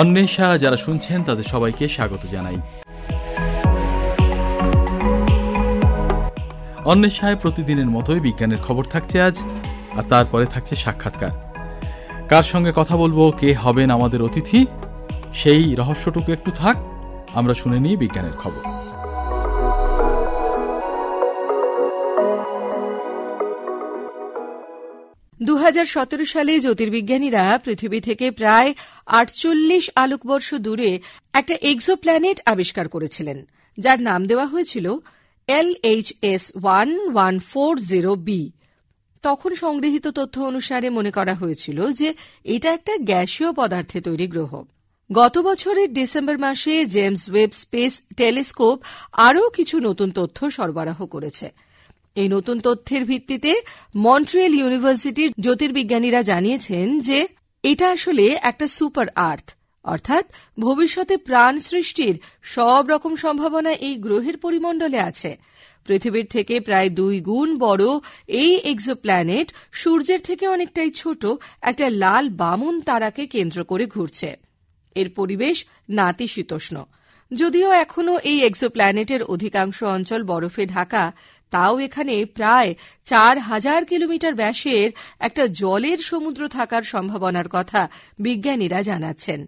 অন্বেষা যারা শুনছেন তাদের সবাইকে স্বাগত জানাই। অন্বেষায় প্রতিদিনের মতোই বিজ্ঞানের খবর থাকছে আজ, আর তারপরে থাকছে সাক্ষাৎকার। কার সঙ্গে কথা বলবো, কে হবেন আমাদের অতিথি, সেই রহস্যটুকু একটু থাক, আমরা শুনে নিই বিজ্ঞানের খবর। সালে জ্যোতির্বিজ্ঞানীরা পৃথিবী থেকে প্রায় 48 আলোকবর্ষ দূরে একটা এক্সোপ্ল্যানেট আবিষ্কার করেছিলেন, যার নাম দেওয়া হয়েছিল LHS 1140b। তখন সংগৃহীত তথ্য অনুসারে মনে করা হয়েছিল যে এটা একটা গ্যাসীয় পদার্থে তৈরি গ্রহ। গত বছরের ডিসেম্বর মাসে জেমস ওয়েব স্পেস টেলিস্কোপ আরও কিছু নতুন তথ্য সরবরাহ করেছে। এই নতুন তথ্যের ভিত্তিতে মন্ট্রিয়েল ইউনিভার্সিটির জ্যোতির্বিজ্ঞানীরা জানিয়েছেন যে এটা আসলে একটা সুপার আর্থ, অর্থাৎ ভবিষ্যতে প্রাণ সৃষ্টির সব রকম সম্ভাবনা এই গ্রহের পরিমণ্ডলে আছে। পৃথিবীর থেকে প্রায় 2 গুণ বড় এই এক্সোপ্ল্যানেট সূর্যের থেকে অনেকটাই ছোট একটা লাল বামন তারাকে কেন্দ্র করে ঘুরছে। এর পরিবেশ নাতিশীতোষ্ণ। যদিও এখনও এই এক্সোপ্ল্যানেটের অধিকাংশ অঞ্চল বরফে ঢাকা, তাও এখানে প্রায় 4000 কিলোমিটার ব্যাসের একটা জলের সমুদ্র থাকার সম্ভাবনার কথা বিজ্ঞানীরা জানাচ্ছেন।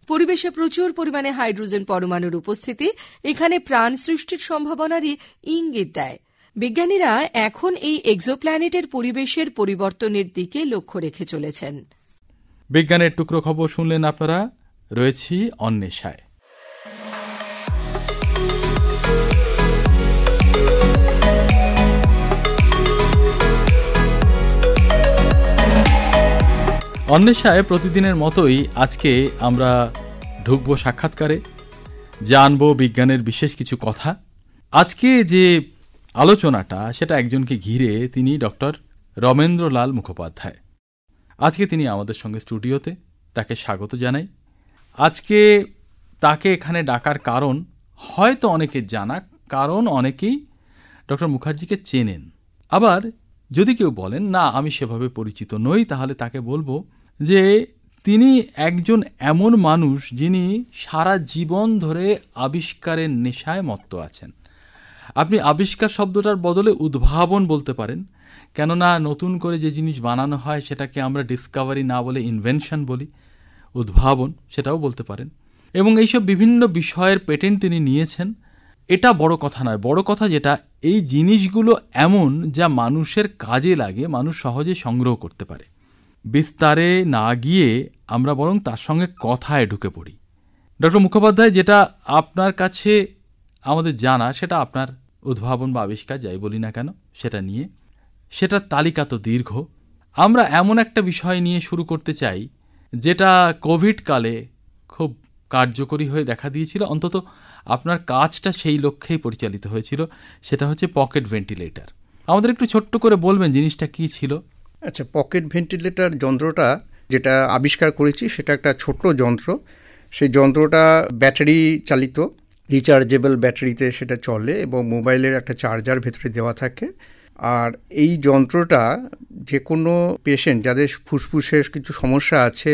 পরিবেশে প্রচুর পরিমাণে হাইড্রোজেন পরমাণুর উপস্থিতি এখানে প্রাণ সৃষ্টির সম্ভাবনারই ইঙ্গিত দেয়। বিজ্ঞানীরা এখন এই এক্সোপ্ল্যানেটের পরিবেশের পরিবর্তনের দিকে লক্ষ্য রেখে চলেছেন। বিজ্ঞানের টুকরো খবর শুনলেন আপনারা। রয়েছি অন্বেষায়। অন্বেষায় প্রতিদিনের মতোই আজকে আমরা ঢুকব সাক্ষাৎকারে, জানবো বিজ্ঞানের বিশেষ কিছু কথা। আজকে যে আলোচনাটা সেটা একজনকে ঘিরে, তিনি ডক্টর রমেন্দ্রলাল মুখোপাধ্যায়। আজকে তিনি আমাদের সঙ্গে স্টুডিওতে, তাকে স্বাগত জানাই। আজকে তাকে এখানে ডাকার কারণ হয়তো অনেকের জানা, কারণ অনেকেই ডক্টর মুখার্জিকে চেনেন। আবার যদি কেউ বলেন না আমি সেভাবে পরিচিত নই, তাহলে তাকে বলবো যে তিনি একজন এমন মানুষ যিনি সারা জীবন ধরে আবিষ্কারের নেশায় মত্ত আছেন। আপনি আবিষ্কার শব্দটার বদলে উদ্ভাবন বলতে পারেন, কেননা নতুন করে যে জিনিস বানানো হয় সেটাকে আমরা ডিসকভারি না বলে ইনভেনশন বলি, উদ্ভাবন সেটাও বলতে পারেন। এবং এইসব বিভিন্ন বিষয়ের পেটেন্ট তিনি নিয়েছেন। এটা বড় কথা নয়, বড় কথা যেটা এই জিনিসগুলো এমন যা মানুষের কাজে লাগে, মানুষ সহজে সংগ্রহ করতে পারে। বিস্তারে না গিয়ে আমরা বরং তার সঙ্গে কথায় ঢুকে পড়ি। ডক্টর মুখোপাধ্যায়, যেটা আপনার কাছে আমাদের জানা সেটা আপনার উদ্ভাবন বা আবিষ্কার যাই বলি না কেন সেটা নিয়ে, সেটার তালিকা তো দীর্ঘ। আমরা এমন একটা বিষয় নিয়ে শুরু করতে চাই যেটা কোভিড কালে খুব কার্যকরী হয়ে দেখা দিয়েছিল, অন্তত আপনার কাজটা সেই লক্ষ্যেই পরিচালিত হয়েছিল। সেটা হচ্ছে পকেট ভেন্টিলেটর। আমাদের একটু ছোট্ট করে বলবেন জিনিসটা কী ছিল? আচ্ছা, পকেট ভেন্টিলেটর যন্ত্রটা যেটা আবিষ্কার করেছি সেটা একটা ছোট্ট যন্ত্র। সেই যন্ত্রটা ব্যাটারি চালিত, রিচার্জেবল ব্যাটারিতে সেটা চলে এবং মোবাইলের একটা চার্জার ভেতরে দেওয়া থাকে। আর এই যন্ত্রটা যে কোনো পেশেন্ট যাদের ফুসফুসের কিছু সমস্যা আছে,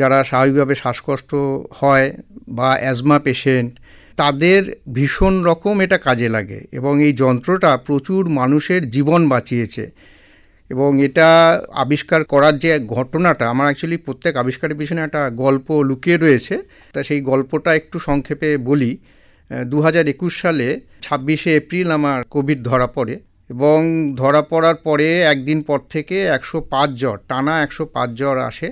যারা স্বাভাবিকভাবে শ্বাসকষ্ট হয় বা অ্যাজমা পেশেন্ট, তাদের ভীষণ রকম এটা কাজে লাগে এবং এই যন্ত্রটা প্রচুর মানুষের জীবন বাঁচিয়েছে। এবং এটা আবিষ্কার করার যে ঘটনাটা, আমার অ্যাকচুয়ালি প্রত্যেক আবিষ্কারের পিছনে একটা গল্প লুকিয়ে রয়েছে। তা সেই গল্পটা একটু সংক্ষেপে বলি। 2021 সালে 26শে এপ্রিল আমার কোভিড ধরা পড়ে এবং ধরা পড়ার পরে একদিন পর থেকে 105 জ্বর, টানা 105 জ্বর আসে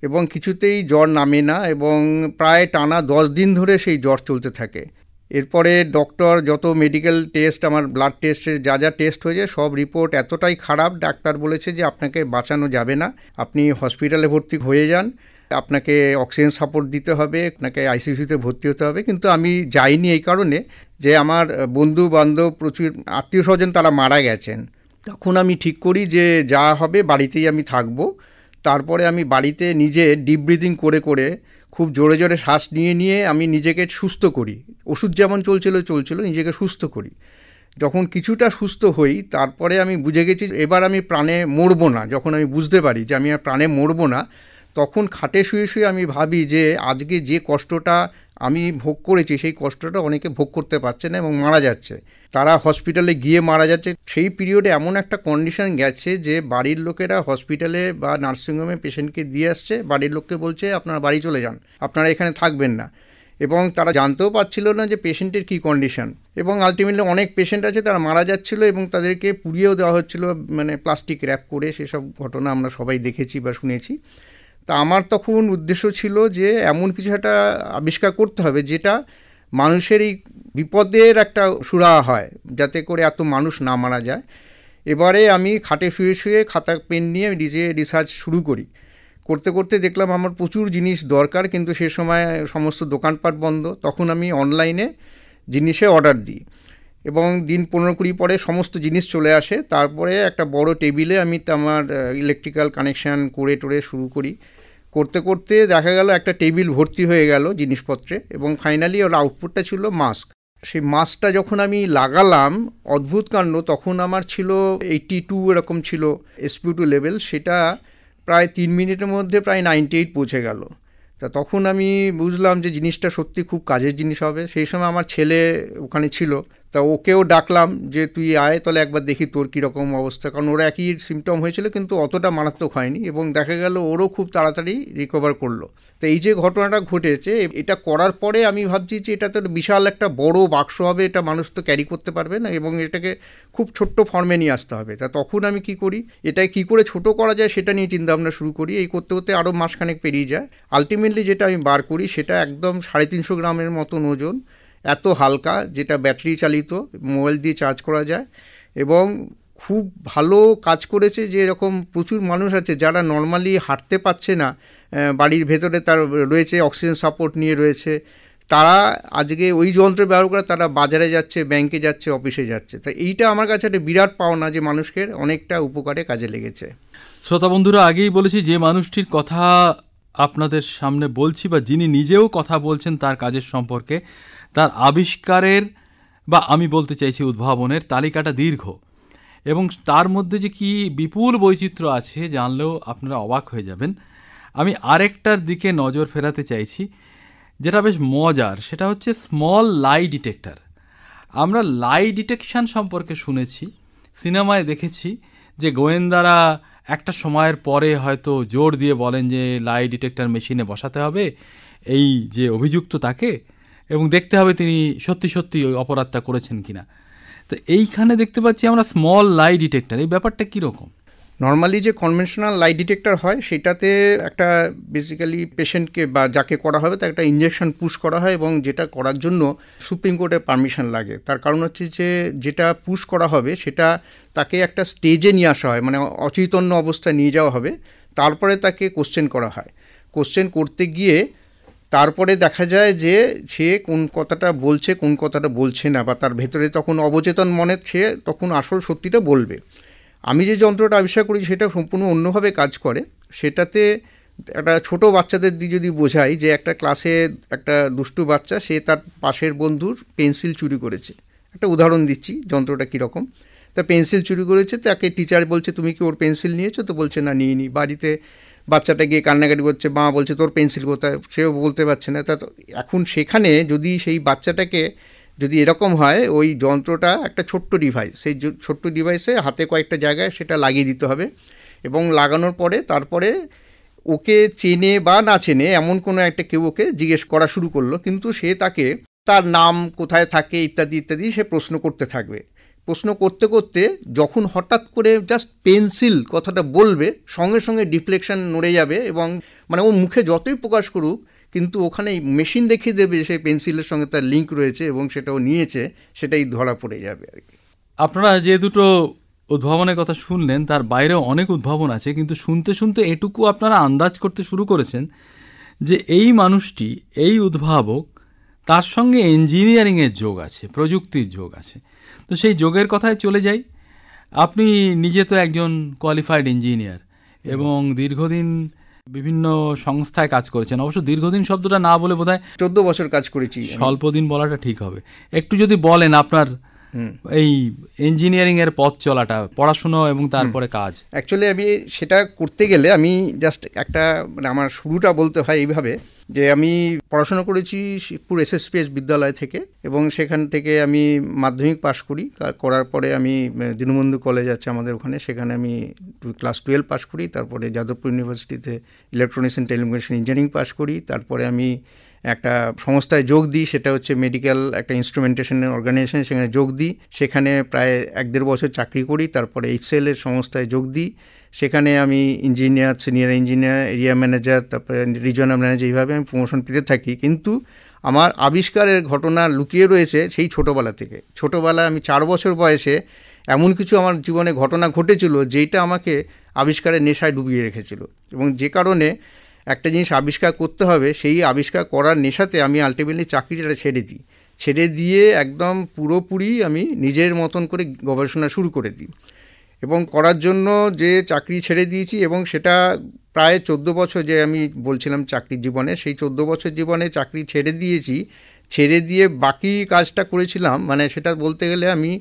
এবং কিছুতেই জ্বর নামে না এবং প্রায় টানা 10 দিন ধরে সেই জ্বর চলতে থাকে। এরপরে ডক্টর যত মেডিকেল টেস্ট, আমার ব্লাড টেস্টের যা যা টেস্ট হয়েছে সব রিপোর্ট এতটাই খারাপ, ডাক্তার বলেছে যে আপনাকে বাঁচানো যাবে না, আপনি হসপিটালে ভর্তি হয়ে যান, আপনাকে অক্সিজেন সাপোর্ট দিতে হবে, আপনাকে আইসিইউতে ভর্তি হতে হবে। কিন্তু আমি যাইনি এই কারণে যে আমার বন্ধু বান্ধব, প্রচুর আত্মীয় স্বজন তারা মারা গেছেন। তখন আমি ঠিক করি যে যা হবে বাড়িতেই আমি থাকবো। তারপরে আমি বাড়িতে নিজে ডিপ ব্রিদিং করে করে খুব জোরে জোরে শ্বাস নিয়ে নিয়ে আমি নিজেকে সুস্থ করি। ওষুধ যেমন চলছিল নিজেকে সুস্থ করি। যখন কিছুটা সুস্থ হই তারপরে আমি বুঝে গেছি এবার আমি প্রাণে মরবো না। যখন আমি বুঝতে পারি যে আমি আর প্রাণে মরবো না, তখন খাটে শুয়ে শুয়ে আমি ভাবি যে আজকে যে কষ্টটা আমি ভোগ করেছি সেই কষ্টটা অনেকে ভোগ করতে পারছে না এবং মারা যাচ্ছে, তারা হসপিটালে গিয়ে মারা যাচ্ছে। সেই পিরিয়ডে এমন একটা কন্ডিশন গেছে যে বাড়ির লোকেরা হসপিটালে বা নার্সিংহোমে পেশেন্টকে দিয়ে আসছে, বাড়ির লোককে বলছে আপনারা বাড়ি চলে যান, আপনারা এখানে থাকবেন না, এবং তারা জানতেও পারছিল না যে পেশেন্টের কী কন্ডিশন। এবং আলটিমেটলি অনেক পেশেন্ট আছে তারা মারা যাচ্ছিলো এবং তাদেরকে পুড়িয়েও দেওয়া হচ্ছিলো, মানে প্লাস্টিক র্যাপ করে। সেসব ঘটনা আমরা সবাই দেখেছি বা শুনেছি। তা আমার তখন উদ্দেশ্য ছিল যে এমন কিছু একটা আবিষ্কার করতে হবে যেটা মানুষের এই বিপদের একটা সুরাহা হয়, যাতে করে এত মানুষ না মারা যায়। এবারে আমি খাটে শুয়ে শুয়ে খাতা পেন নিয়ে নিজে রিসার্চ শুরু করি। করতে করতে দেখলাম আমার প্রচুর জিনিস দরকার, কিন্তু সে সময় সমস্ত দোকানপাট বন্ধ। তখন আমি অনলাইনে জিনিসে অর্ডার দিই এবং দিন 15-20 পরে সমস্ত জিনিস চলে আসে। তারপরে একটা বড় টেবিলে আমি আমার ইলেকট্রিক্যাল কানেকশান করে টোরে শুরু করি। করতে করতে দেখা গেল একটা টেবিল ভর্তি হয়ে গেল জিনিসপত্রে, এবং ফাইনালি ওর আউটপুটটা ছিল মাস্ক। সেই মাস্কটা যখন আমি লাগালাম, অদ্ভুত কাণ্ড, তখন আমার ছিল 82 এরকম ছিল SpO2 লেভেল। সেটা প্রায় 3 মিনিটের মধ্যে প্রায় 98 পৌঁছে গেল। তা তখন আমি বুঝলাম যে জিনিসটা সত্যি খুব কাজের জিনিস হবে। সেই সময় আমার ছেলে ওখানে ছিল, তা ওকেও ডাকলাম যে তুই আয় তাহলে একবার দেখি তোর কীরকম অবস্থা, কারণ ওরা একই সিমটম হয়েছিল কিন্তু অতটা মারাত্মক হয়নি, এবং দেখা গেল ওরও খুব তাড়াতাড়ি রিকভার করলো। তো এই যে ঘটনাটা ঘটেছে, এটা করার পরে আমি ভাবছি যে এটা তো বিশাল একটা বড় বাক্স হবে, এটা মানুষ তো ক্যারি করতে পারবে না, এবং এটাকে খুব ছোট্ট ফর্মে নিয়ে আসতে হবে। তা তখন আমি কি করি, এটাই কী করে ছোট করা যায় সেটা নিয়ে চিন্তাভাবনা শুরু করি। এই করতে করতে আরও মাসখানেক পেরিয়ে যায়। আলটিমেটলি যেটা আমি বার করি সেটা একদম 350 গ্রামের মতন ওজন, এত হালকা, যেটা ব্যাটারি চালিত, মোবাইল দিয়ে চার্জ করা যায়, এবং খুব ভালো কাজ করেছে। যে এরকম প্রচুর মানুষ আছে যারা নর্মালি হাঁটতে পারছে না, বাড়ির ভেতরে তার রয়েছে, অক্সিজেন সাপোর্ট নিয়ে রয়েছে, তারা আজকে ওই যন্ত্র ব্যবহার করে তারা বাজারে যাচ্ছে, ব্যাংকে যাচ্ছে, অফিসে যাচ্ছে। তা এইটা আমার কাছে একটা বিরাট পাওনা যে মানুষকে অনেকটা উপকারে কাজে লেগেছে। শ্রোতা বন্ধুরা, আগেই বলেছি যে মানুষটির কথা আপনাদের সামনে বলছি, বা যিনি নিজেও কথা বলছেন তার কাজের সম্পর্কে, তার আবিষ্কারের বা আমি বলতে চাইছি উদ্ভাবনের তালিকাটা দীর্ঘ, এবং তার মধ্যে যে কি বিপুল বৈচিত্র্য আছে জানলেও আপনারা অবাক হয়ে যাবেন। আমি আরেকটার দিকে নজর ফেরাতে চাইছি যেটা বেশ মজার, সেটা হচ্ছে স্মল লাই ডিটেক্টর। আমরা লাই ডিটেকশন সম্পর্কে শুনেছি, সিনেমায় দেখেছি যে গোয়েন্দারা একটা সময়ের পরে হয়তো জোর দিয়ে বলেন যে লাই ডিটেক্টর মেশিনে বসাতে হবে এই যে অভিযুক্ত তাকে, এবং দেখতে হবে তিনি সত্যি সত্যি ওই অপরাধটা করেছেন কিনা। তো এইখানে দেখতে পাচ্ছি আমরা স্মল লাই ডিটেক্টর, এই ব্যাপারটা কীরকম? নর্মালি যে কনভেনশনাল লাই ডিটেক্টর হয় সেটাতে একটা বেসিক্যালি পেশেন্টকে বা যাকে করা হবে তাকে একটা ইঞ্জেকশন পুশ করা হয়, এবং যেটা করার জন্য সুপ্রিম কোর্টের পারমিশন লাগে। তার কারণ হচ্ছে যে যেটা পুশ করা হবে সেটা তাকে একটা স্টেজে নিয়ে আসা হয়, মানে অচৈতন্য অবস্থায় নিয়ে যাওয়া হবে, তারপরে তাকে কোশ্চেন করা হয়। কোশ্চেন করতে গিয়ে তারপরে দেখা যায় যে সে কোন কথাটা বলছে কোন কথাটা বলছে না, বা তার ভেতরে তখন অবচেতন মনে সে তখন আসল সত্যিটা বলবে। আমি যে যন্ত্রটা আবিষ্কার করি সেটা সম্পূর্ণ অন্যভাবে কাজ করে। সেটাতে একটা ছোট বাচ্চাদের দিয়ে যদি বোঝাই যে একটা ক্লাসে একটা দুষ্টু বাচ্চা, সে তার পাশের বন্ধুর পেন্সিল চুরি করেছে, একটা উদাহরণ দিচ্ছি যন্ত্রটা কীরকম। তা পেন্সিল চুরি করেছে, তাকে টিচার বলছে তুমি কি ওর পেন্সিল নিয়েছো? তো বলছে না নিইনি। বাড়িতে বাচ্চাটা গিয়ে কান্নাকাটি করছে, মা বলছে তোর পেন্সিল কোথায়, সেও বলতে পারছে না। তা এখন সেখানে যদি সেই বাচ্চাটাকে যদি এরকম হয়, ওই যন্ত্রটা একটা ছোট্ট ডিভাইস, সেই ছোট্ট ডিভাইসে হাতে কয়েকটা জায়গায় সেটা লাগিয়ে দিতে হবে, এবং লাগানোর পরে তারপরে ওকে চেনে বা না চেনে এমন কোনো একটা কেউ ওকে জিজ্ঞেস করা শুরু করলো, কিন্তু সে তাকে তার নাম, কোথায় থাকে ইত্যাদি ইত্যাদি সে প্রশ্ন করতে থাকবে। প্রশ্ন করতে করতে যখন হঠাৎ করে জাস্ট পেন্সিল কথাটা বলবে, সঙ্গে সঙ্গে ডিফ্লেকশন নড়ে যাবে, এবং মানে ও মুখে যতই প্রকাশ করুক কিন্তু ওখানে মেশিন দেখিয়ে দেবে সেই পেন্সিলের সঙ্গে তার লিঙ্ক রয়েছে এবং সেটাও নিয়েছে, সেটাই ধরা পড়ে যাবে আর কি। আপনারা যে দুটো উদ্ভাবনের কথা শুনলেন তার বাইরেও অনেক উদ্ভাবন আছে, কিন্তু শুনতে শুনতে এটুকু আপনারা আন্দাজ করতে শুরু করেছেন যে এই মানুষটি, এই উদ্ভাবক, তার সঙ্গে ইঞ্জিনিয়ারিংয়ের যোগ আছে, প্রযুক্তির যোগ আছে। তো সেই যোগের কথায় চলে যাই। আপনি নিজে তো একজন কোয়ালিফাইড ইঞ্জিনিয়ার এবং দীর্ঘদিন বিভিন্ন সংস্থায় কাজ করেছেন। অবশ্য দীর্ঘদিন শব্দটা না বলে বোধহয় 14 বছর কাজ করেছি। স্বল্প দিন বলাটা ঠিক হবে। একটু যদি বলেন আপনার এই ইঞ্জিনিয়ারিং এর পথ চলাটা, পড়াশোনা এবং তারপরে কাজ? অ্যাকচুয়ালি আমি সেটা করতে গেলে আমি জাস্ট একটা মানে আমার শুরুটা বলতে হয় এইভাবে যে আমি পড়াশোনা করেছি শিবপুর SSPS বিদ্যালয় থেকে, এবং সেখান থেকে আমি মাধ্যমিক পাশ করি। করার পরে আমি দীনবন্ধু কলেজ আছে আমাদের ওখানে, সেখানে আমি ক্লাস 12 পাশ করি। তারপরে যাদবপুর ইউনিভার্সিটিতে ইলেকট্রনিক্স অ্যান্ড টেলিকমিউনিকেশন ইঞ্জিনিয়ারিং পাশ করি। তারপরে আমি একটা সংস্থায় যোগ দিই, সেটা হচ্ছে মেডিকেল একটা ইনস্ট্রুমেন্টেশনের অর্গানাইজেশন, সেখানে যোগ দিই। সেখানে প্রায় 1-1.5 বছর চাকরি করি। তারপরে HCL এর সংস্থায় যোগ দিই, সেখানে আমি engineer, senior engineer, area manager, তারপরে রিজিওনাল ম্যানেজার, এইভাবে আমি প্রমোশন পেতে থাকি। কিন্তু আমার আবিষ্কারের ঘটনা লুকিয়ে রয়েছে সেই ছোটোবেলা থেকে। ছোটোবেলায় আমি 4 বছর বয়সে এমন কিছু আমার জীবনে ঘটনা ঘটেছিল যেটা আমাকে আবিষ্কারের নেশায় ডুবিয়ে রেখেছিল, এবং যে কারণে একটা জিনিস আবিষ্কার করতে হবে, সেই আবিষ্কার করার নেশাতে আমি আলটিমেটলি চাকরিটা ছেড়ে দিয়ে একদম পুরোপুরি আমি নিজের মতন করে গবেষণা শুরু করে দিই। এবং করার জন্য যে চাকরি ছেড়ে দিয়েছি, এবং সেটা প্রায় 14 বছর, যে আমি বলছিলাম চাকরির জীবনে, সেই 14 বছর জীবনে চাকরি ছেড়ে দিয়েছি। ছেড়ে দিয়ে বাকি কাজটা করেছিলাম, মানে সেটা বলতে গেলে আমি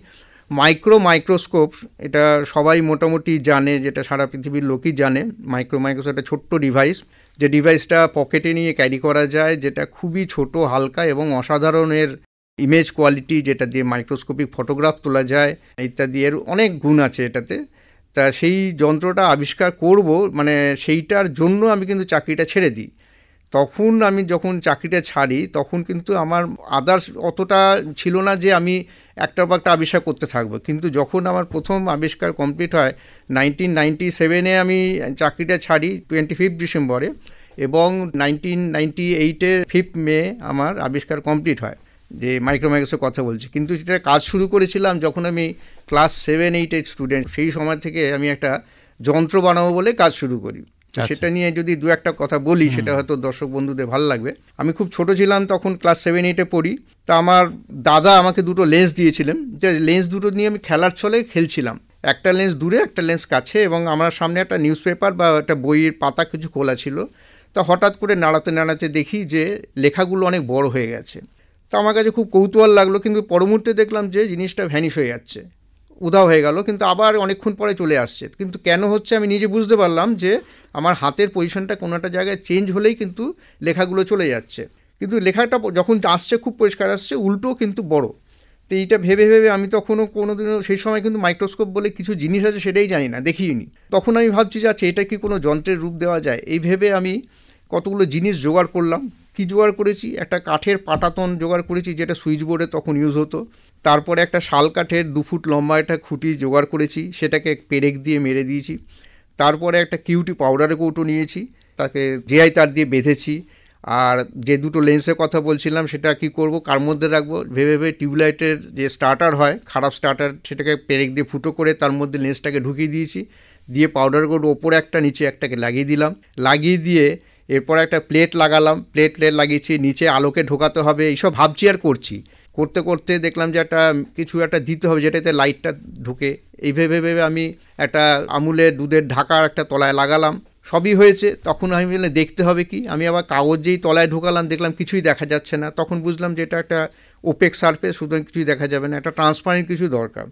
মাইক্রোস্কোপ, এটা সবাই মোটামুটি জানে, যেটা সারা পৃথিবীর লোকই জানে। মাইক্রোস্কোপ একটা ছোট্ট ডিভাইস, যে ডিভাইসটা পকেটে নিয়ে ক্যারি করা যায়, যেটা খুবই ছোট, হালকা এবং অসাধারণের ইমেজ কোয়ালিটি, যেটা দিয়ে মাইক্রোস্কোপিক ফটোগ্রাফ তোলা যায় ইত্যাদি, এর অনেক গুণ আছে এটাতে। তা সেই যন্ত্রটা আবিষ্কার করব, মানে সেইটার জন্য আমি কিন্তু চাকরিটা ছেড়ে দিই। তখন আমি যখন চাকরিটা ছাড়ি, তখন কিন্তু আমার আদার্স অতটা ছিল না যে আমি একটা বা একটা আবিষ্কার করতে থাকবো। কিন্তু যখন আমার প্রথম আবিষ্কার কমপ্লিট হয় 1997-এ, আমি চাকরিটা ছাড়ি 25 ডিসেম্বরে, এবং 1998-এর 5 মে আমার আবিষ্কার কমপ্লিট হয়, যে মাইক্রোস্কোপের কথা বলছি। কিন্তু যেটা কাজ শুরু করেছিলাম যখন আমি ক্লাস 7-8-এর স্টুডেন্ট, সেই সময় থেকে আমি একটা যন্ত্র বানাবো বলে কাজ শুরু করি। সেটা নিয়ে যদি দু একটা কথা বলি, সেটা হয়তো দর্শক বন্ধুদের ভালো লাগবে। আমি খুব ছোট ছিলাম তখন, ক্লাস 7-8-এ পড়ি। তা আমার দাদা আমাকে দুটো লেন্স দিয়েছিলেন, যে লেন্স দুটো নিয়ে আমি খেলার ছলে খেলছিলাম। একটা লেন্স দূরে, একটা লেন্স কাছে, এবং আমার সামনে একটা নিউজ পেপার বা একটা বইয়ের পাতা কিছু খোলা ছিল। তা হঠাৎ করে নাড়াতে দেখি যে লেখাগুলো অনেক বড় হয়ে গেছে। তো আমার কাছে খুব কৌতূহল লাগলো, কিন্তু পরমুহূর্তে দেখলাম যে জিনিসটা ভ্যানিশ হয়ে যাচ্ছে, উধাও হয়ে গেল, কিন্তু আবার অনেকক্ষণ পরে চলে আসছে। কিন্তু কেন হচ্ছে আমি নিজে বুঝতে পারলাম যে আমার হাতের পজিশনটা কোনো একটা জায়গায় চেঞ্জ হলেই কিন্তু লেখাগুলো চলে যাচ্ছে। কিন্তু লেখাটা যখন আসছে খুব পরিষ্কার আসছে, উল্টো কিন্তু বড়। তো এইটা ভেবে আমি তখনও কোনোদিনও, সেই সময় কিন্তু মাইক্রোস্কোপ বলে কিছু জিনিস আছে সেটাই জানি না, দেখিইনি। তখন আমি ভাবছি যে আচ্ছা, এটা কি কোনো যন্ত্রের রূপ দেওয়া যায়? এই ভেবে আমি কতগুলো জিনিস জোগাড় করলাম। কি জোগাড় করেছি? একটা কাঠের পাটাতন জোগাড় করেছি, যেটা সুইচ বোর্ডে তখন ইউজ হতো। তারপরে একটা শাল কাঠের 2 ফুট লম্বা একটা খুঁটি জোগাড় করেছি, সেটাকে পেরেক দিয়ে মেরে দিয়েছি। তারপরে একটা কিউটি পাউডারের কৌটো নিয়েছি, তাকে জিআই তার দিয়ে বেঁধেছি। আর যে দুটো লেন্সের কথা বলছিলাম, সেটা কি করব, কার মধ্যে রাখবো ভেবে টিউবলাইটের যে স্টার্টার হয়, খারাপ স্টার্টার, সেটাকে পেরেক দিয়ে ফুটো করে তার মধ্যে লেন্সটাকে ঢুকিয়ে দিয়েছি। দিয়ে পাউডার কৌটো ওপরে একটা, নিচে একটাকে লাগিয়ে দিলাম। লাগিয়ে দিয়ে এরপর একটা প্লেট লাগালাম, প্লেট লাগিয়েছি, নিচে আলোকে ঢোকাতে হবে, এইসব ভাবছি আর করতে করতে দেখলাম যে কিছু একটা দিতে হবে যেটাতে লাইটটা ঢুকে। এই ভেবে আমি একটা আমুলের দুধের ঢাকার একটা তলায় লাগালাম। সবই হয়েছে। তখন আমি বললাম দেখতে হবে কি, আমি আবার কাগজ যেই তলায় ঢোকালাম, দেখলাম কিছুই দেখা যাচ্ছে না। তখন বুঝলাম যে এটা একটা ওপেক সারফেস, সুতরাং কিছুই দেখা যাবে না, একটা ট্রান্সপারেন্ট কিছু দরকার।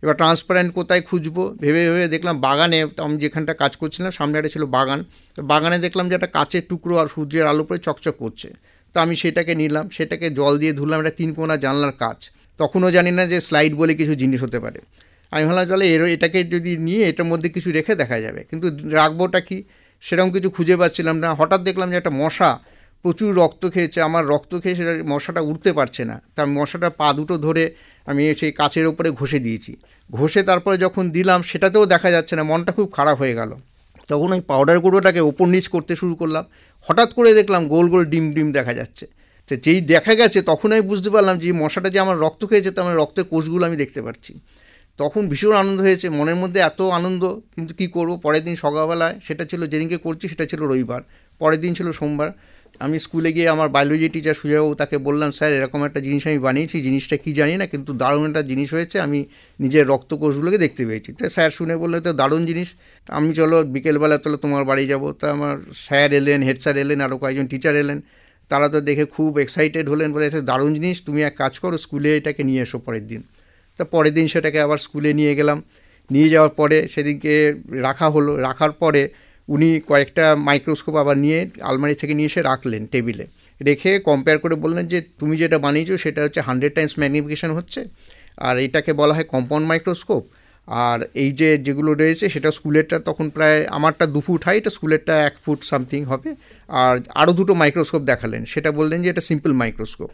এবার ট্রান্সপারেন্ট কোথায় খুঁজবো ভেবে দেখলাম বাগানে, আমি যেখানটা কাজ করছিলাম সামনে একটা ছিল বাগান। বাগানে দেখলাম যে একটা কাঁচের টুকরো আর সূর্যের আলো পরে চকচক করছে। তো আমি সেটাকে নিলাম, সেটাকে জল দিয়ে ধুলাম, একটা 3 কোণা জানলার কাজ। তখনও জানি না যে স্লাইড বলে কিছু জিনিস হতে পারে। আমি ভাবলাম তাহলে এটাকে যদি নিয়ে এটার মধ্যে কিছু রেখে দেখা যাবে, কিন্তু রাখবোটা কি সেরকম কিছু খুঁজে পাচ্ছিলাম না। হঠাৎ দেখলাম যে একটা মশা প্রচুর রক্ত খেয়েছে, আমার রক্ত খেয়ে সেটা মশাটা উঠতে পারছে না। তার মশাটা পা দুটো ধরে আমি সেই কাচের ওপরে ঘষে দিয়েছি। ঘষে তারপরে যখন দিলাম সেটাতেও দেখা যাচ্ছে না, মনটা খুব খারাপ হয়ে গেল। তখন ওই পাউডার গুঁড়োটাকে ওপর নিচ করতে শুরু করলাম। হঠাৎ করে দেখলাম গোল গোল ডিম দেখা যাচ্ছে। তো যেই দেখা গেছে তখন আমি বুঝতে পারলাম যে মশাটা যে আমার রক্ত খেয়েছে, তো আমার রক্তের কোষগুলো আমি দেখতে পাচ্ছি। তখন ভীষণ আনন্দ হয়েছে, মনের মধ্যে এত আনন্দ। কিন্তু কি করব, পরের দিন সকালবেলায়, সেটা ছিল যেদিনকে করছি সেটা ছিল রবিবার, পরের দিন ছিল সোমবার, আমি স্কুলে গিয়ে আমার বায়োলজি টিচার সুজাবাবু, তাকে বললাম স্যার এরকম একটা জিনিস আমি বানিয়েছি, জিনিসটা কি জানি না, কিন্তু দারুণ একটা জিনিস হয়েছে, আমি নিজের রক্তকোষগুলোকে দেখতে পেয়েছি। তো স্যার শুনে বললেন তো দারুণ জিনিস, আমি চলো বিকেলবেলা চলো তোমার বাড়ি যাব। তা আমার স্যার এলেন, হেড স্যার এলেন, আরও কয়েকজন টিচার এলেন। তারা তো দেখে খুব এক্সাইটেড হলেন, বলে দারুণ জিনিস, তুমি এক কাজ করো স্কুলে এটাকে নিয়ে এসো পরের দিন। তা পরের দিন সেটাকে আবার স্কুলে নিয়ে গেলাম, নিয়ে যাওয়ার পরে সেদিনকে রাখা হলো। রাখার পরে উনি কয়েকটা মাইক্রোস্কোপ আবার নিয়ে আলমারি থেকে নিয়ে এসে রাখলেন টেবিলে, রেখে কম্পেয়ার করে বললেন যে তুমি যেটা বানিয়েছো সেটা হচ্ছে 100 টাইমস ম্যাগনিফিকেশন হচ্ছে, আর এটাকে বলা হয় কম্পাউন্ড মাইক্রোস্কোপ। আর এই যেগুলো রয়েছে সেটা স্কুলেরটা তখন প্রায় আমারটা 2 ফুট হাইট, স্কুলেরটা 1 ফুট সামথিং হবে। আর আরও 2টো মাইক্রোস্কোপ দেখালেন, সেটা বললেন যে এটা সিম্পল মাইক্রোস্কোপ।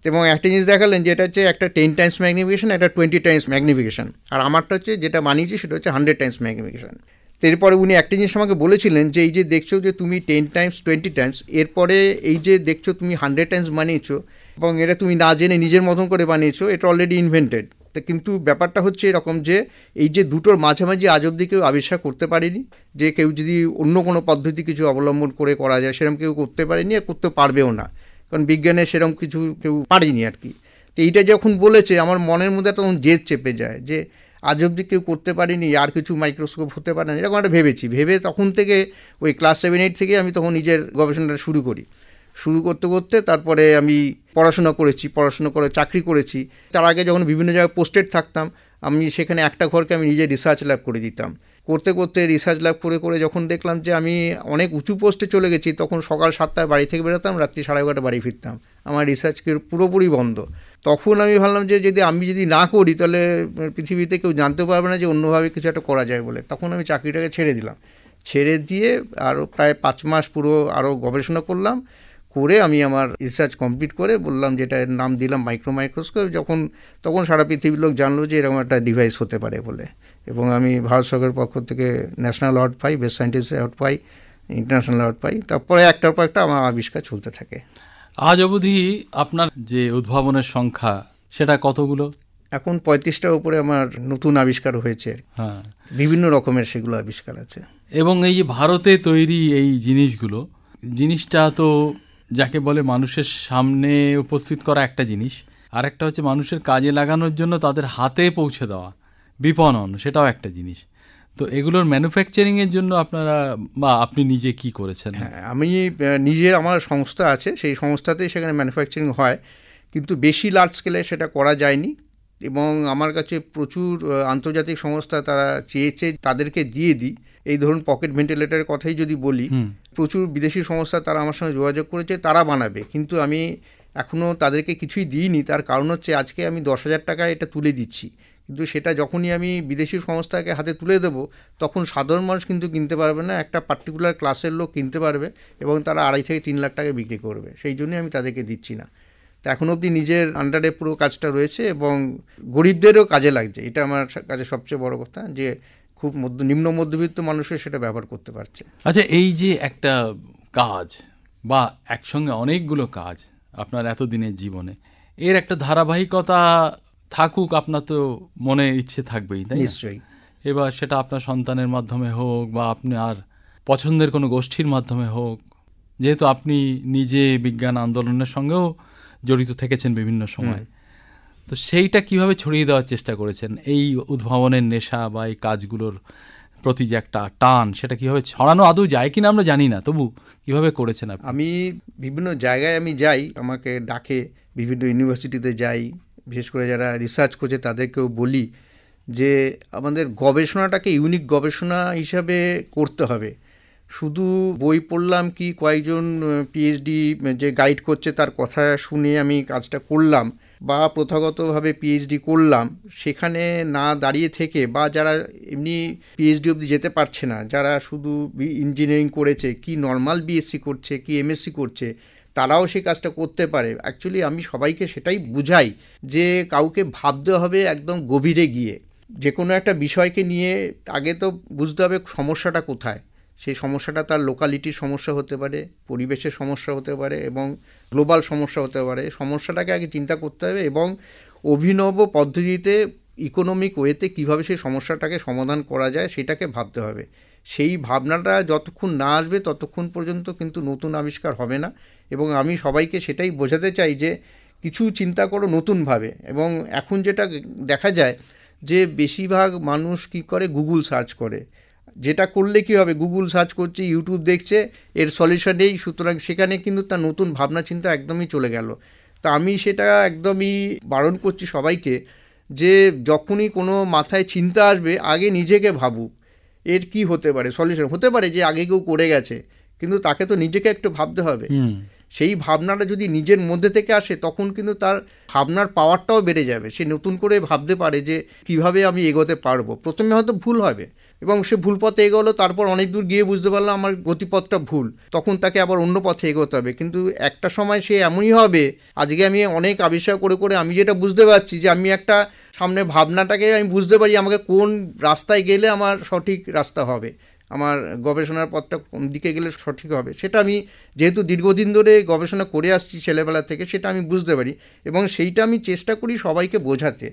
এবং একটা জিনিস দেখালেন যে এটা হচ্ছে একটা 10 টাইমস ম্যাগনিফিকেশন, একটা 20 টাইমস ম্যাগনিফিকেশন, আর আমারটা হচ্ছে যেটা বানিয়েছি সেটা হচ্ছে 100 টাইমস ম্যাগনিফিকেশন। এরপরে উনি একটা জিনিস আমাকে বলেছিলেন যে এই যে দেখছো যে তুমি 10 টাইমস 20 টাইমস, এরপরে এই যে দেখছো তুমি 100 টাইমস বানিয়েছো এবং এটা তুমি না জেনে নিজের মতন করে বানিয়েছো, এটা অলরেডি ইনভেন্টেড। তা কিন্তু ব্যাপারটা হচ্ছে এরকম যে এই যে দুটোর মাঝামাঝি আজ অবধি কেউ আবিষ্কার করতে পারেনি, যে কেউ যদি অন্য কোনো পদ্ধতি কিছু অবলম্বন করে করা যায় সেরকম কেউ করতে পারেনি আর করতে পারবেও না, কারণ বিজ্ঞানে সেরকম কিছু কেউ পারেনি আর কি। তো এইটা যখন বলেছে আমার মনের মধ্যে তখন জেদ চেপে যায় যে আজ অবধি কেউ করতে পারিনি, আর কিছু মাইক্রোস্কোপ হতে পারে না, এরকম একটা ভেবে তখন থেকে ওই ক্লাস 7-8 থেকে আমি তখন নিজের গবেষণাটা শুরু করতে করতে তারপরে আমি পড়াশোনা করে চাকরি করেছি। তার আগে যখন বিভিন্ন জায়গায় পোস্টেড থাকতাম, আমি সেখানে একটা ঘরকে আমি নিজে রিসার্চ ল্যাব করে দিতাম। করতে রিসার্চ ল্যাব করে যখন দেখলাম যে আমি অনেক উঁচু পোস্টে চলে গেছি, তখন সকাল 7টায় বাড়ি থেকে বেরোতাম, রাত্রি 11:30 বাড়ি ফিরতাম, আমার রিসার্চ পুরোপুরি বন্ধ। তখন আমি ভাবলাম যে আমি যদি না করি তাহলে পৃথিবীতে কেউ জানতে পারবে না যে অন্যভাবে কিছু একটা করা যায় বলে। তখন আমি চাকরিটাকে ছেড়ে দিয়ে আরও প্রায় 5 মাস পুরো আরও গবেষণা করলাম, করে আমি আমার রিসার্চ কমপ্লিট করে বললাম যেটা নাম দিলাম মাইক্রোস্কোপ। তখন সারা পৃথিবীর লোক জানলো যে এরকম একটা ডিভাইস হতে পারে বলে, এবং আমি ভারত সরকারের পক্ষ থেকে ন্যাশনাল অ্যাওয়ার্ড পাই, বেস্ট সায়েন্টিস্ট অ্যাওয়ার্ড পাই, ইন্টারন্যাশনাল অ্যাওয়ার্ড পাই। তারপরে একটার পর একটা আমার আবিষ্কার চলতে থাকে। আজ অবধি আপনার যে উদ্ভাবনের সংখ্যা সেটা কতগুলো? এখন 35টার উপরে আমার নতুন আবিষ্কার হয়েছে। হ্যাঁ, বিভিন্ন রকমের সেগুলো আবিষ্কার আছে। এবং এই যে ভারতে তৈরি এই জিনিসটা তো যাকে বলে মানুষের সামনে উপস্থিত করা একটা জিনিস, আর একটা হচ্ছে মানুষের কাজে লাগানোর জন্য তাদের হাতে পৌঁছে দেওয়া, বিপণন, সেটাও একটা জিনিস। তো এগুলোর ম্যানুফ্যাকচারিংয়ের জন্য আপনারা বা আপনি নিজে কি করেছেন? হ্যাঁ, আমি নিজের আমার সংস্থা আছে, সেই সংস্থাতেই সেখানে ম্যানুফ্যাকচারিং হয়, কিন্তু বেশি লার্জ স্কেলে সেটা করা যায়নি। এবং আমার কাছে প্রচুর আন্তর্জাতিক সংস্থা তারা চেয়েছে তাদেরকে দিয়ে দিই। এই ধরুন পকেট ভেন্টিলেটরের কথাই যদি বলি, প্রচুর বিদেশি সংস্থা তারা আমার সঙ্গে যোগাযোগ করেছে, তারা বানাবে, কিন্তু আমি এখনও তাদেরকে কিছুই দিইনি। তার কারণ হচ্ছে আজকে আমি 10,000 টাকায় এটা তুলে দিচ্ছি, কিন্তু সেটা যখনই আমি বিদেশি সংস্থাকে হাতে তুলে দেবো তখন সাধারণ মানুষ কিন্তু কিনতে পারবে না, একটা পার্টিকুলার ক্লাসের লোক কিনতে পারবে এবং তারা 2.5 থেকে 3 লাখ টাকায় বিক্রি করবে। সেই জন্যই আমি তাদেরকে দিচ্ছি না। তা এখন অবধি নিজের আন্ডারে পুরো কাজটা রয়েছে এবং গরিবদেরও কাজে লাগছে। এটা আমার কাছে সবচেয়ে বড় কথা, যে খুব নিম্ন মধ্যবিত্ত মানুষের সেটা ব্যবহার করতে পারছে। আচ্ছা, এই যে একটা কাজ বা একসঙ্গে অনেকগুলো কাজ আপনার এতদিনের জীবনে, এর একটা ধারাবাহিকতা থাকুক আপনার তো মনে ইচ্ছে থাকবেই, তাই? নিশ্চয়ই। এবার সেটা আপনার সন্তানের মাধ্যমে হোক বা আপনার পছন্দের কোনো গোষ্ঠীর মাধ্যমে হোক, যেহেতু আপনি নিজে বিজ্ঞান আন্দোলনের সঙ্গেও জড়িত থেকেছেন বিভিন্ন সময়, তো সেইটা কিভাবে ছড়িয়ে দেওয়ার চেষ্টা করেছেন? এই উদ্ভাবনের নেশা বা এই কাজগুলোর প্রতি যে একটা টান, সেটা কীভাবে ছড়ানো আদৌ যায় কিনা আমরা জানি না, তবু কীভাবে করেছেন আপনি? আমি বিভিন্ন জায়গায় যাই, আমাকে ডাকে, বিভিন্ন ইউনিভার্সিটিতে যাই, বিশেষ করে যারা রিসার্চ করছে তাদেরকেও বলি যে আমাদের গবেষণাটাকে ইউনিক গবেষণা হিসাবে করতে হবে। শুধু বই পড়লাম কি কয়েকজন পিএইচডি যে গাইড করছে তার কথা শুনে আমি কাজটা করলাম, বা প্রথাগতভাবে পিএইচডি করলাম, সেখানে না দাঁড়িয়ে থেকে, বা যারা এমনি পিএইচডি অবধি যেতে পারছে না, যারা শুধু ইঞ্জিনিয়ারিং করেছে, কি নর্মাল বিএসসি করছে, কি এমএসসি করছে, তারাও সেই কাজটা করতে পারে। অ্যাকচুয়ালি আমি সবাইকে সেটাই বুঝাই যে কাউকে ভাবতে হবে একদম গভীরে গিয়ে, যে কোনো একটা বিষয়কে নিয়ে আগে তো বুঝতে হবে সমস্যাটা কোথায়। সেই সমস্যাটা তার লোকালিটির সমস্যা হতে পারে, পরিবেশের সমস্যা হতে পারে এবং গ্লোবাল সমস্যা হতে পারে। সমস্যাটাকে আগে চিন্তা করতে হবে এবং অভিনব পদ্ধতিতে ইকোনমিক ওয়েতে কীভাবে সেই সমস্যাটাকে সমাধান করা যায় সেটাকে ভাবতে হবে। সেই ভাবনাটা যতক্ষণ না আসবে ততক্ষণ পর্যন্ত কিন্তু নতুন আবিষ্কার হবে না। এবং আমি সবাইকে সেটাই বোঝাতে চাই যে কিছু চিন্তা করো নতুনভাবে। এবং এখন যেটা দেখা যায় যে বেশিরভাগ মানুষ কী করে, গুগল সার্চ করে, যেটা করলে কী হবে, গুগল সার্চ করছে, ইউটিউব দেখছে, এর সলিউশন নেই, সুতরাং সেখানে কিন্তু তার নতুন ভাবনা চিন্তা একদমই চলে গেল। তা আমি সেটা একদমই বারণ করছি সবাইকে যে যখনই কোনো মাথায় চিন্তা আসবে আগে নিজেকে ভাবুক এর কি হতে পারে সলিউশন। হতে পারে যে আগে কেউ করে গেছে, কিন্তু তাকে তো নিজেকে একটু ভাবতে হবে। সেই ভাবনাটা যদি নিজের মধ্যে থেকে আসে তখন কিন্তু তার ভাবনার পাওয়ারটাও বেড়ে যাবে। সে নতুন করে ভাবতে পারে যে কিভাবে আমি এগোতে পারবো। প্রথমে হয়তো ভুল হবে এবং সে ভুল পথে এগোলো, তারপর অনেক দূর গিয়ে বুঝতে পারলো আমার গতিপথটা ভুল, তখন তাকে আবার অন্য পথে এগোতে হবে। কিন্তু একটা সময় সে এমনই হবে, আজকে আমি অনেক আবিষ্কার করে করে আমি যেটা বুঝতে পারছি যে আমি একটা সামনে ভাবনাটাকে আমি বুঝতে পারি আমাকে কোন রাস্তায় গেলে আমার সঠিক রাস্তা হবে, আমার গবেষণার পথটা কোন দিকে গেলে সঠিক হবে, সেটা আমি যেহেতু দীর্ঘদিন ধরে গবেষণা করে আসছি ছেলেবেলা থেকে, সেটা আমি বুঝতে পারি এবং সেইটা আমি চেষ্টা করি সবাইকে বোঝাতে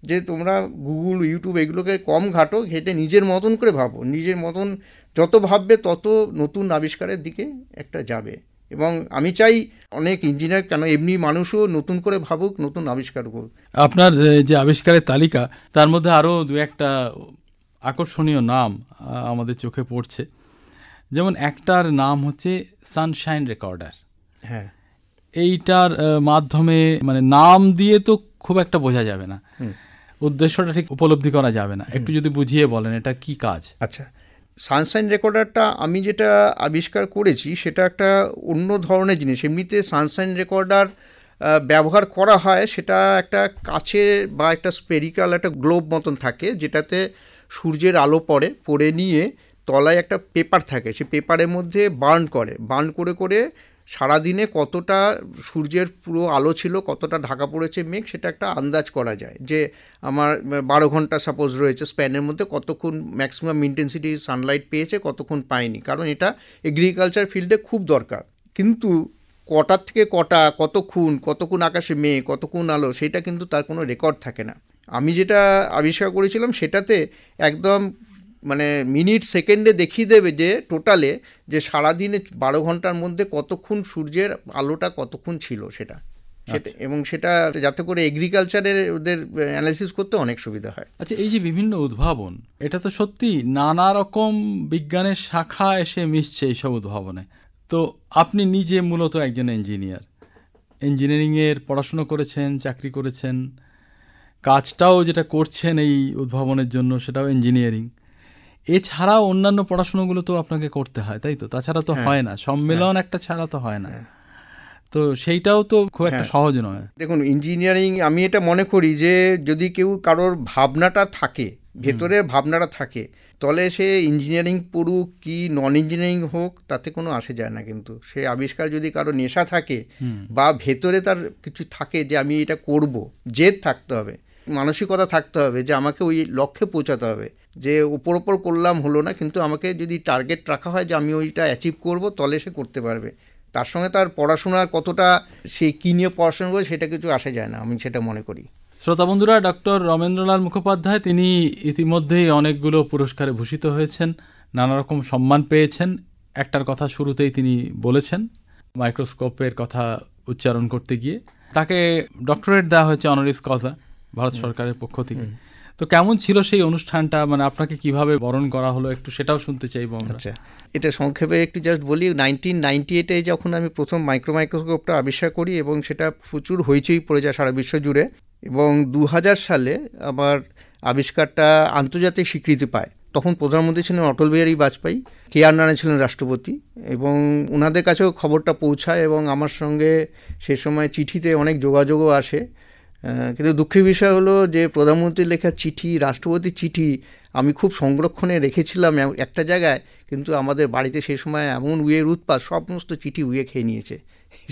যে তোমরা গুগল ইউটিউব এগুলোকে কম ঘাটো, ঘেটে নিজের মতন করে ভাবো। নিজের মতন যত ভাববে তত নতুন আবিষ্কারের দিকে একটা যাবে। এবং আমি চাই অনেক ইঞ্জিনিয়ার কেন এমনি মানুষও নতুন করে ভাবুক, নতুন আবিষ্কার করুক। আপনার যে আবিষ্কারের তালিকা তার মধ্যে আরও দু একটা আকর্ষণীয় নাম আমাদের চোখে পড়ছে। যেমন একটার নাম হচ্ছে সানশাইন রেকর্ডার। হ্যাঁ, এইটার মাধ্যমে মানে নাম দিয়ে তো খুব একটা বোঝা যাবে না, উদ্দেশ্যটা ঠিক উপলব্ধি করা যাবে না। একটু যদি বুঝিয়ে বলেন এটা কি কাজ? আচ্ছা, সানশাইন রেকর্ডারটা আমি যেটা আবিষ্কার করেছি সেটা একটা অন্য ধরনের জিনিস। এমনিতে সানশাইন রেকর্ডার ব্যবহার করা হয় সেটা একটা কাচের বা একটা স্পেরিক্যাল একটা গ্লোব মতন থাকে, যেটাতে সূর্যের আলো পড়ে নিয়ে তলায় একটা পেপার থাকে, সেই পেপারের মধ্যে বার্ন করে করে সারাদিনে কতটা সূর্যের পুরো আলো ছিল, কতটা ঢাকা পড়েছে মেঘ, সেটা একটা আন্দাজ করা যায় যে আমার 12 ঘন্টা সাপোজ রয়েছে স্প্যানের মধ্যে কতক্ষণ ম্যাক্সিমাম ইন্টেন্সিটি সানলাইট পেয়েছে, কতক্ষণ পায়নি। কারণ এটা এগ্রিকালচার ফিল্ডে খুব দরকার। কিন্তু কটার থেকে কটা, কতক্ষণ আকাশে মেঘ, কতক্ষণ আলো, সেটা কিন্তু তার কোনো রেকর্ড থাকে না। আমি যেটা আবিষ্কার করেছিলাম সেটাতে একদম মানে মিনিট সেকেন্ডে দেখিয়ে দেবে যে টোটালে যে সারাদিনে 12 ঘন্টার মধ্যে কতক্ষণ সূর্যের আলোটা কতক্ষণ ছিল সেটা। এবং সেটা যাতে করে এগ্রিকালচারের ওদের অ্যানালিসিস করতে অনেক সুবিধা হয়। আচ্ছা, এই যে বিভিন্ন উদ্ভাবন, এটা তো সত্যি নানা রকম বিজ্ঞানের শাখা এসে মিশছে এইসব উদ্ভাবনে। তো আপনি নিজে মূলত একজন ইঞ্জিনিয়ারিংয়ের পড়াশুনো করেছেন, চাকরি করেছেন, কাজটাও যেটা করছেন এই উদ্ভাবনের জন্য সেটাও ইঞ্জিনিয়ারিং। এছাড়াও অন্যান্য পড়াশুনোগুলো তো আপনাকে করতে হয়, তাই তো? তাছাড়া তো হয় না, সম্মেলন একটা ছাড়া তো হয় না। তো সেইটাও তো খুব একটা সহজ নয়। দেখুন, ইঞ্জিনিয়ারিং আমি এটা মনে করি যে যদি কেউ কারোর ভাবনাটা থাকে, ভেতরে ভাবনাটা থাকে, তাহলে সে ইঞ্জিনিয়ারিং পড়ুক কি নন ইঞ্জিনিয়ারিং হোক তাতে কোনো আসে যায় না। কিন্তু সে আবিষ্কার যদি কারো নেশা থাকে বা ভেতরে তার কিছু থাকে যে আমি এটা করব, জেদ থাকতে হবে, মানসিকতা থাকতে হবে যে আমাকে ওই লক্ষ্যে পৌঁছাতে হবে, যে ওপর করলাম হলো না, কিন্তু আমাকে যদি টার্গেট রাখা হয় যে আমি ওইটা অ্যাচিভ করব, তাহলে সে করতে পারবে। তার সঙ্গে তার পড়াশোনার কতটা সে কী নিয়ে পড়াশোনা করে সেটা কিছু আসে যায় না, আমি সেটা মনে করি। শ্রোতা বন্ধুরা, ডক্টর রমেন্দ্রলাল মুখোপাধ্যায় তিনি ইতিমধ্যেই অনেকগুলো পুরস্কারে ভূষিত হয়েছেন, নানা রকম সম্মান পেয়েছেন। একটার কথা শুরুতেই তিনি বলেছেন, মাইক্রোস্কোপের কথা উচ্চারণ করতে গিয়ে তাকে ডক্টরেট দেওয়া হয়েছে অনারিস কজা ভারত সরকারের পক্ষ থেকে। তো কেমন ছিল সেই অনুষ্ঠানটা, মানে আপনাকে কিভাবে বরণ করা হলো, একটু সেটাও শুনতে চাইব আমরা। আচ্ছা, এটা সংক্ষেপে একটু জাস্ট বলি। 1998-এ যখন আমি প্রথম মাইক্রোস্কোপটা আবিষ্কার করি এবং সেটা প্রচুর হইচই পড়ে যায় সারা বিশ্ব জুড়ে, এবং 2000 সালে আমার আবিষ্কারটা আন্তর্জাতিক স্বীকৃতি পায়। তখন প্রধানমন্ত্রী ছিলেন অটল বিহারী বাজপেয়ী, KR নারায়ণ ছিলেন রাষ্ট্রপতি, এবং ওনাদের কাছেও খবরটা পৌঁছায় এবং আমার সঙ্গে সে সময় চিঠিতে অনেক যোগাযোগও আসে। কিন্তু দুঃখের বিষয় হলো যে প্রধানমন্ত্রীর লেখা চিঠি, রাষ্ট্রপতির চিঠি আমি খুব সংরক্ষণে রেখেছিলাম একটা জায়গায়, কিন্তু আমাদের বাড়িতে সেই সময় এমন উইয়ের উৎপাত, সমস্ত চিঠি উইয়ে খেয়ে নিয়েছে,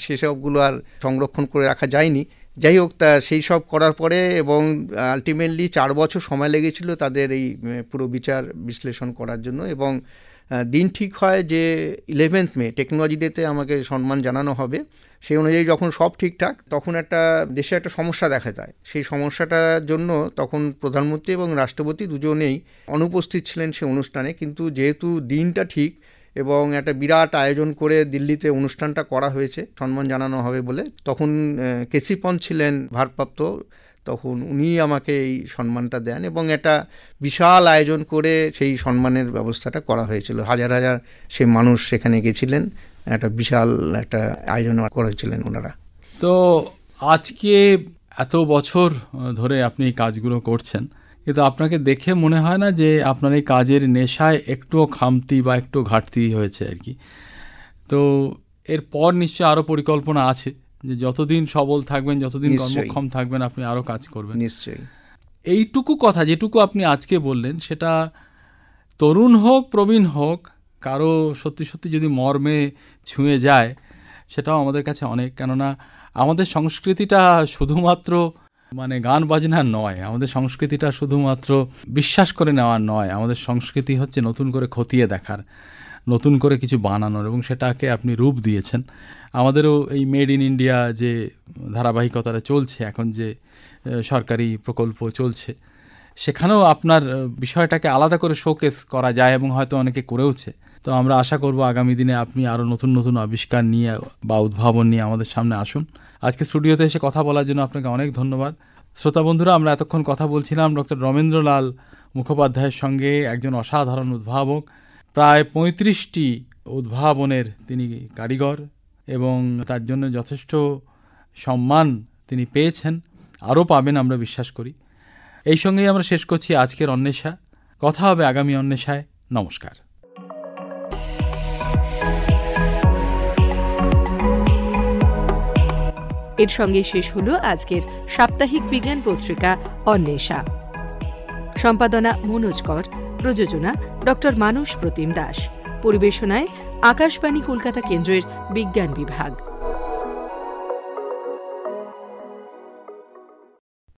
সেসবগুলো আর সংরক্ষণ করে রাখা যায়নি। যাই হোক, তা সেই সব করার পরে এবং আলটিমেটলি 4 বছর সময় লেগেছিল তাদের এই পুরো বিচার বিশ্লেষণ করার জন্য, এবং দিন ঠিক হয় যে 11 মে টেকনোলজি ডেতে আমাকে সম্মান জানানো হবে। সেই অনুযায়ী যখন সব ঠিকঠাক, তখন একটা দেশে একটা সমস্যা দেখা যায়। সেই সমস্যাটার জন্য তখন প্রধানমন্ত্রী এবং রাষ্ট্রপতি দুজনেই অনুপস্থিত ছিলেন সে অনুষ্ঠানে। কিন্তু যেহেতু দিনটা ঠিক এবং একটা বিরাট আয়োজন করে দিল্লিতে অনুষ্ঠানটা করা হয়েছে সম্মান জানানো হবে বলে, তখন কেসি পন্থ ছিলেন ভারপ্রাপ্ত, তখন উনি আমাকে এই সম্মানটা দেন এবং একটা বিশাল আয়োজন করে সেই সম্মানের ব্যবস্থাটা করা হয়েছিল। হাজার হাজার সে মানুষ সেখানে গেছিলেন, একটা বিশাল একটা আয়োজন করেছিলেন ওনারা। তো আজকে এত বছর ধরে আপনি এই কাজগুলো করছেন, কিন্তু আপনাকে দেখে মনে হয় না যে আপনার এই কাজের নেশায় একটুও খামতি বা একটু ঘাটতি হয়েছে আর কি। তো এরপর নিশ্চয়ই আরও পরিকল্পনা আছে যে যতদিন সবল থাকবেন, যতদিন কর্মক্ষম থাকবেন, আপনি আরও কাজ করবেন। নিশ্চয়ই। এইটুকু কথা যেটুকু আপনি আজকে বললেন, সেটা তরুণ হোক প্রবীণ হোক, কারো সত্যি সত্যি যদি মর্মে ছুঁয়ে যায়, সেটাও আমাদের কাছে অনেক। কেননা আমাদের সংস্কৃতিটা শুধুমাত্র গান বাজনা নয়, আমাদের সংস্কৃতিটা শুধুমাত্র বিশ্বাস করে নেওয়ার নয়, আমাদের সংস্কৃতি হচ্ছে নতুন করে খতিয়ে দেখার, নতুন করে কিছু বানানোর, এবং সেটাকে আপনি রূপ দিয়েছেন। আমাদেরও এই মেড ইন ইন্ডিয়া যে ধারাবাহিকতাটা চলছে এখন, যে সরকারি প্রকল্প চলছে, সেখানেও আপনার বিষয়টাকে আলাদা করে শোকেস করা যায় এবং হয়তো অনেকে করেওছে। তো আমরা আশা করব আগামী দিনে আপনি আরও নতুন নতুন আবিষ্কার নিয়ে বা উদ্ভাবন নিয়ে আমাদের সামনে আসুন। আজকে স্টুডিওতে এসে কথা বলার জন্য আপনাকে অনেক ধন্যবাদ। শ্রোতা বন্ধুরা, আমরা এতক্ষণ কথা বলছিলাম ডক্টর রমেন্দ্রলাল মুখোপাধ্যায়ের সঙ্গে, একজন অসাধারণ উদ্ভাবক। প্রায় 35টি উদ্ভাবনের তিনি কারিগর এবং তার জন্য যথেষ্ট সম্মান তিনি পেয়েছেন, আরও পাবেন আমরা বিশ্বাস করি। এই সঙ্গেই আমরা শেষ করছি আজকের অন্বেষা। কথা হবে আগামী অন্বেষায়। নমস্কার। এর সঙ্গে শেষ হলো আজকের সাপ্তাহিক বিজ্ঞান পত্রিকা অন্বেষা। সম্পাদনা মনোজ কর, প্রযোজনা ডক্টর মানস প্রতিম দাস, পরিবেশনায় আকাশবাণী কলকাতা কেন্দ্রের বিজ্ঞান বিভাগ।